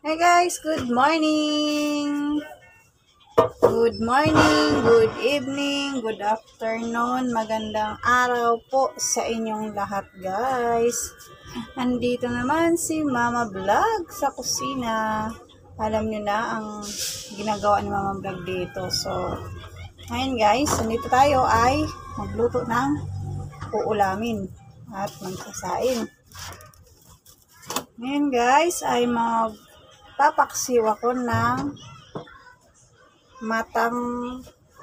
Hi guys, good morning! Good morning, good evening, good afternoon, magandang araw po sa inyong lahat guys. Andito naman si Mama Vlog sa kusina. Alam nyo na ang ginagawa ni Mama Vlog dito. So, ngayon guys, nandito tayo ay magluto ng uulamin at magsasaing. Ngayon guys ay magpapaksiw ako ng matang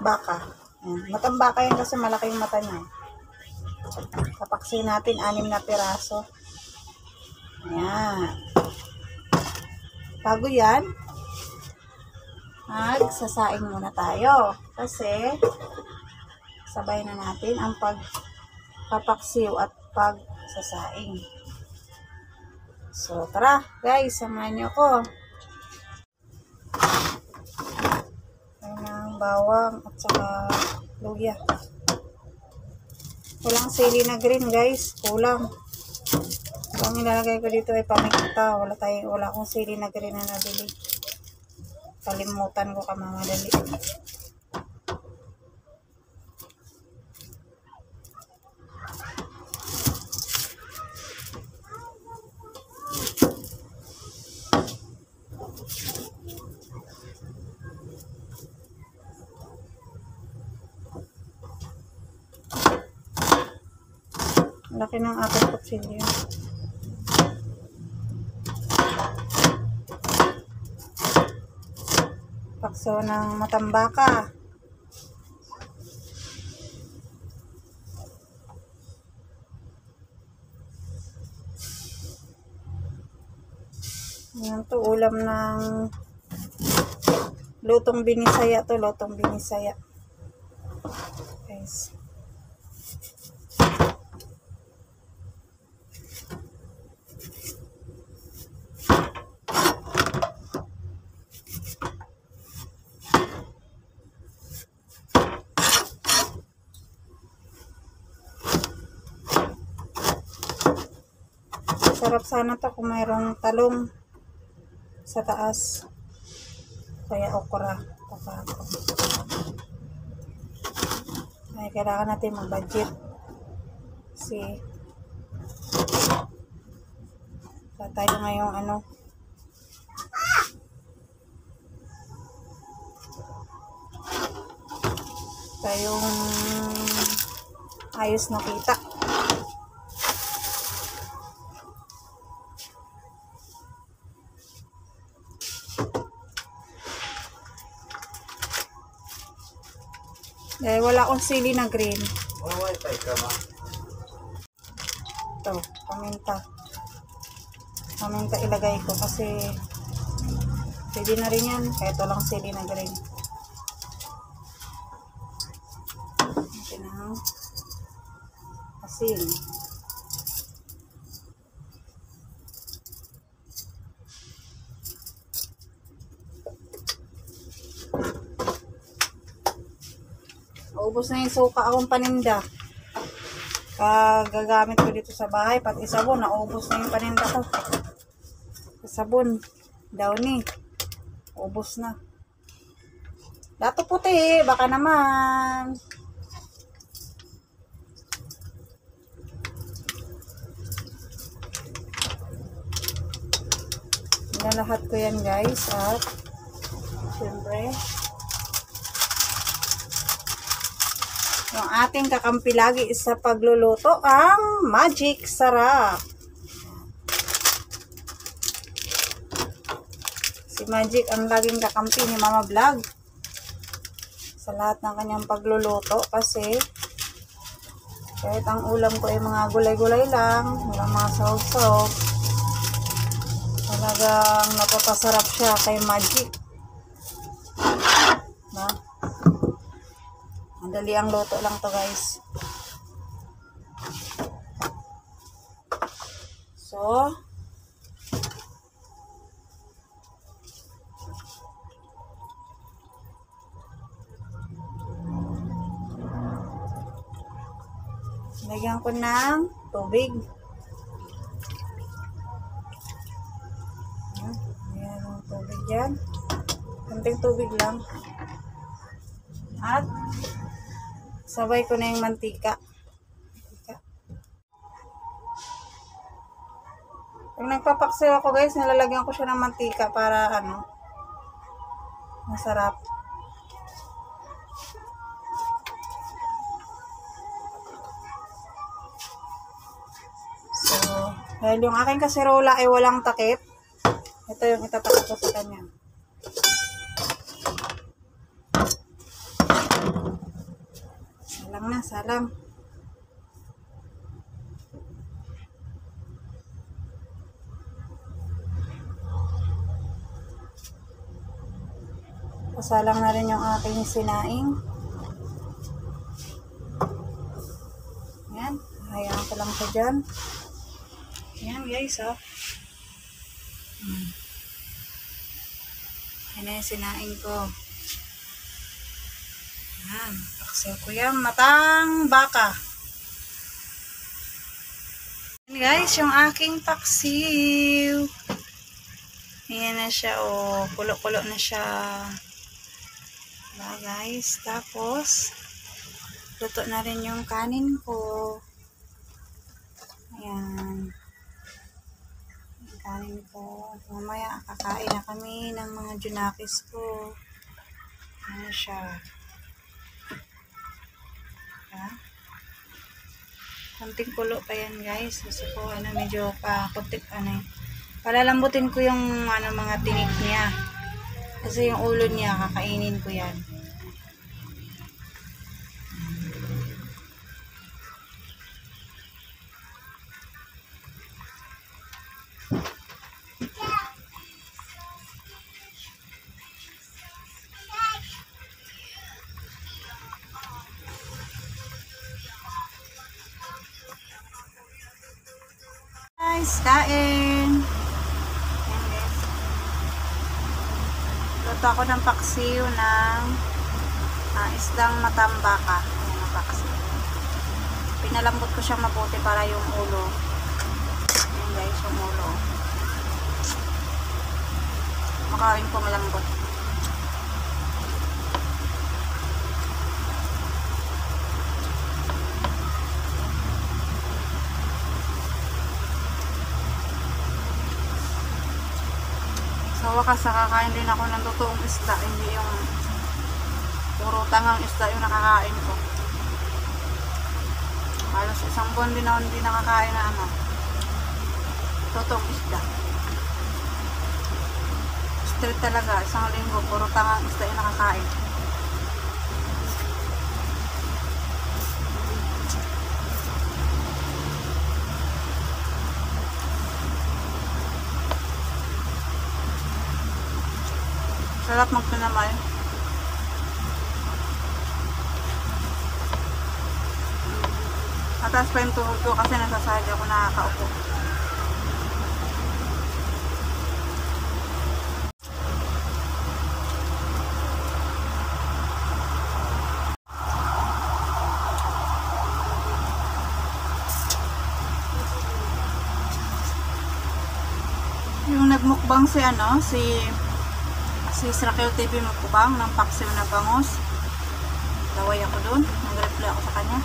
baka. Matang baka yan kasi malaki yung mata niya. Papaksiw natin 6 na piraso. Ayan. Bago yan, magsasaing muna tayo. Kasi sabay na natin ang pagpapaksiw at pagsasaing. So, tara guys, samahan niyo ko. Ng bawang at saka luya. Walang sili na green guys, kulang. Ang ilalagay ko dito ay paminta. Wala akong sili na green na nabili. Kalimutan ko kamamadali. Laki ng aking kutsilyo. Pakso ng matambaka. Yan to, ulam ng lutong binisaya to, lutong binisaya. Guys. Sarap sana to kung mayroong talong sa taas. Kaya okra. Ay, kailangan natin mag-budget. Kasi tayo ngayong tayong ayos na kita. Dahil wala akong sili na green. Ito, paminta. Paminta ilagay ko kasi pwede na rin yan. Kahit walang sili na green. Ito na. Asin. Ubos na yung suka akong paninda. Gagamit ko dito sa bahay. Pati sabon, naubos na yung paninda ko. Sabon, downy. Ubos na. Dato puti, baka naman. Nalahat ko yan guys. At syempre yung ating kakampi lagi sa pagluluto, ang Magic Sarap. Si Magic ang laging kakampi ni Mama Vlog sa lahat ng kanyang pagluluto kasi kahit ang ulam ko ay mga gulay-gulay lang, walang mga sahog-sahog, talagang napapasarap siya kay Magic. Na? Madali ang luto lang to guys. So, lagyan ko ng tubig. Ayan. dyan. Konting tubig lang. At sabay ko na yung mantika. Pag nagpapaksiw ako guys, nilalagyan ko siya ng mantika para masarap. So, dahil yung aking kaserola ay walang takip, ito yung itatakip ko sa kanya. Salang na, salang. Pasalang na rin yung aking sinaing. Yan, hayaan ko lang siya dyan. Yan guys, oh. Yan na yung sinaing ko. Yan, paksiw ko yan, matang baka. Yan guys, yung aking paksiw. Ayan na siya, oh. Kulo-kulo na siya. Diba guys? Tapos, luto na rin yung kanin ko. Ayan. Yung kanin ko. Mamaya, kakain na kami ng mga junakis ko. Ayan siya. Diba? Konting kulo pa yan guys. Kasi po, medyo kuntik, palalambutin ko yung mga tinik niya. Kasi yung ulo niya, kakainin ko yan. Guys, kain! Luto ako ng paksiw ng isdang matambaka. Ayan ang paksiw. Pinalambot ko siyang mabuti para yung ulo. Ayan guys, yung ulo. Makain ko malambot. Sa wakas, nakakain din ako ng totoong isda, hindi yung puro tangang isda yung nakakain ko. Halos isang buwan din ako hindi nakakain na totoong isda. Straight talaga, isang linggo, puro tangang isda yung nakakain. Sarap magpinamay. Mataas pa yung tuhod ko kasi nasasahid ako nakakaupo. Yung nagmukbang si Srakil TV mukbang ng paksiw na bangos. Laway ako dun. Nag-reply ako sa kanya.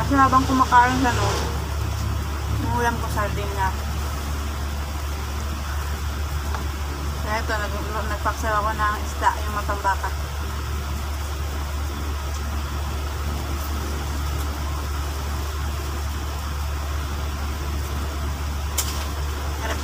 Kasi habang kumakain sa umulam ko sardine na. Kaya ito, nagpaksiw ako ng isda, yung matambaka.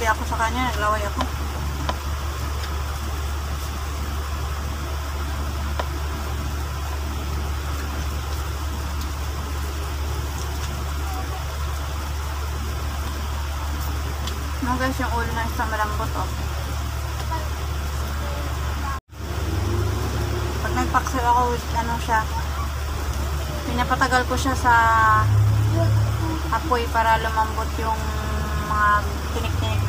Ako sa kanya, naglaway ako. Guys, yung ulo na isang malambot, oh. Pag nagpaksiw ako, pinapatagal ko siya sa apoy para lumambot yung mga tinik-tinik.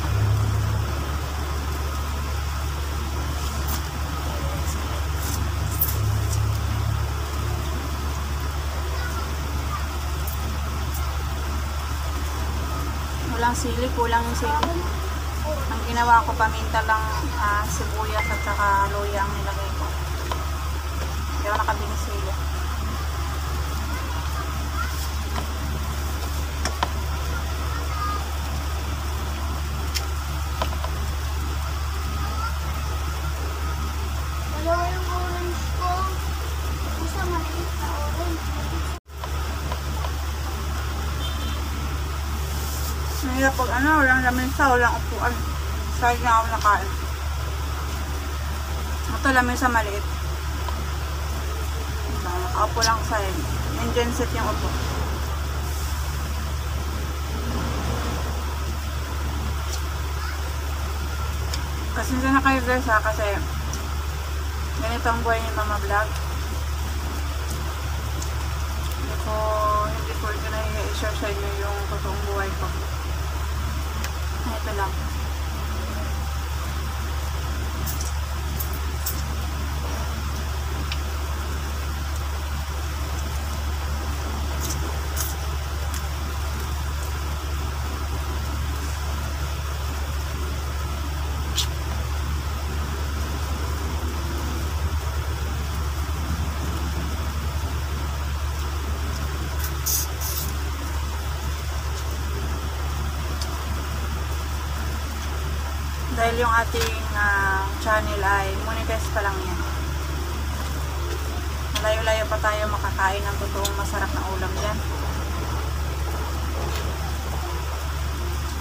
Walang sili, kulang yung sili. Ang ginawa ko, paminta lang, sibuyas at saka luya ang nilagay ko. Hindi ako nakabili sila. Dalawa yung orange ko. Isa maliit na orange. Mahirap pag walang lamesa, walang upuan. Sahig na ako nakain. Ito lamesa maliit. Nakaupo lang sa sahig. Indian set yung upo. Kasi na kayo guys kasi ganito ang buhay ni Mama Vlog. Hindi ko i-share sa inyo yung totoong buhay ko. Ito lang. Dahil yung ating channel ay monetize pa lang yan. Malayo-layo pa tayo makakain ng totoong masarap na ulam dyan.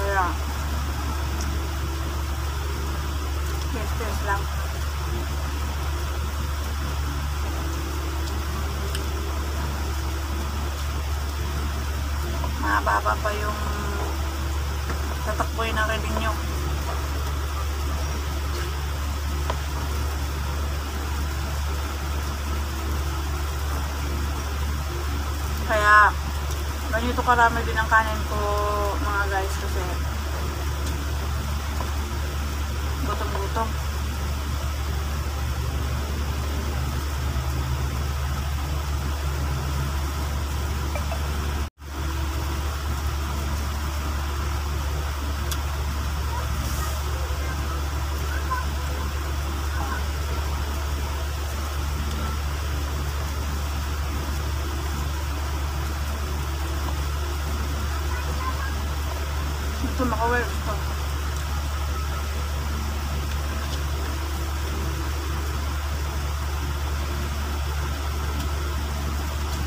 Kaya yes lang. Mababa pa yung tatakboy ng revenue. Kaya ganito karami din ang kanin ko mga guys kasi gutom-gutom. Ito makawal ito.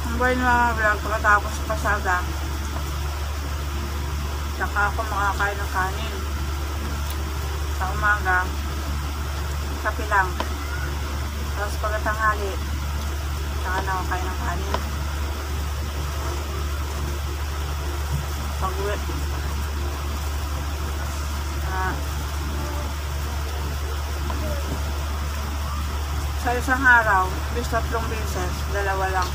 Ang buhay ng mga vlog pagkatapos pasada saka ako makakain ng kanin sa umaga kape lang, tapos pagkatanghali saka nakakain ng kanin. Pag-uwi sa isang araw, bis 3 beses, 2 lang.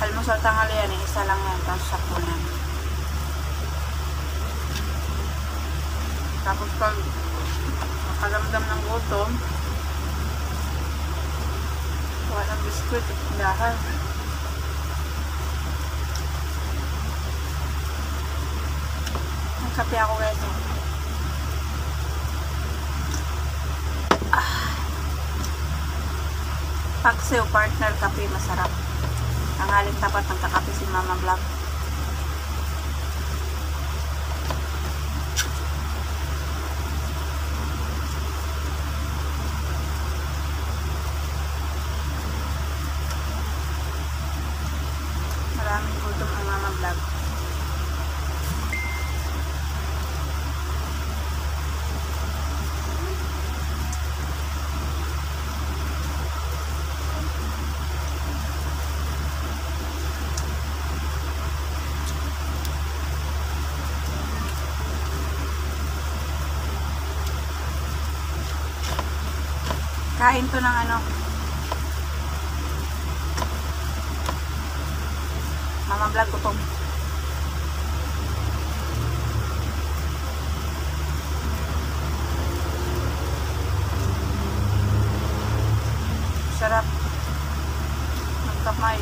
Almusal tanghalian, isa lang yan, tapos sapunan. Tapos pag makaramdam ng gutom, kuha ng biskuit at tindahan. Kape ako guys. Paksiw partner kape, masarap. Ang haling tapat ng kakape si Mama Vlog. Maraming gutom ang Mama Vlog. Kain to ng Mama Vlog ko to. Sarap. Magkamay.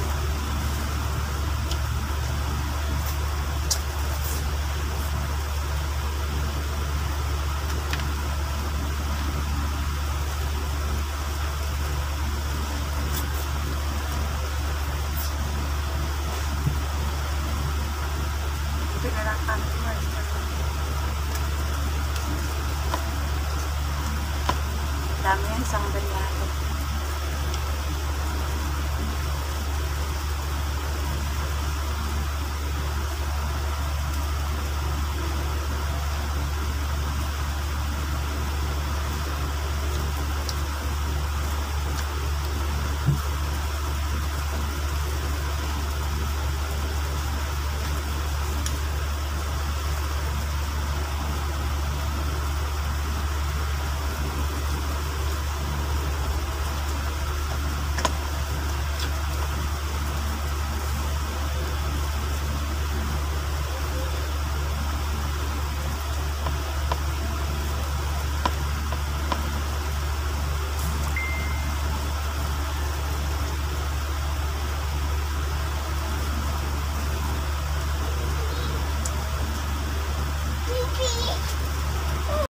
Kape na lang kami. Dami yan, isang ganyan.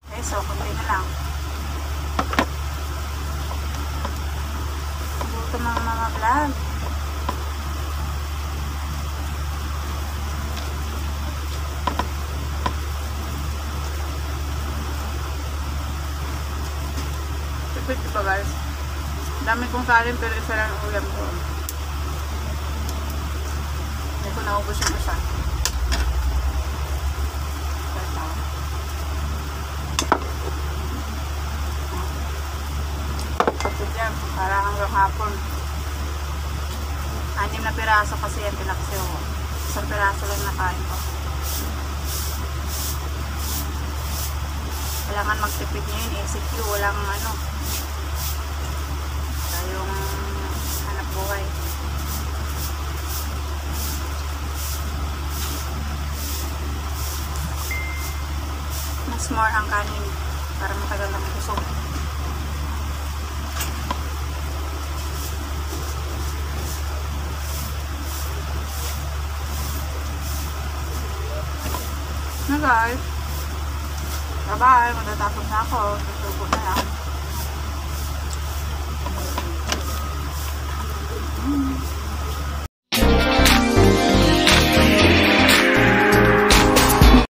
Okay, so kunti na lang. Buto mga vlog. Tipid diba guys? Dami kong kanin pero isa lang ang ulam ko. Hindi ko naubos yung isa. Para hanggang hapon. 6 na piraso kasi yan pinaksiyo ko. 1 piraso lang nakain ko. Kailangan magtipid nyo yun. ECQ. Walang ano. Tayong hanap buhay. Mas more ang kanin. Para matagal lang kusog. Na guys. Bye-bye. Matatapos na ako. Susubo na lang.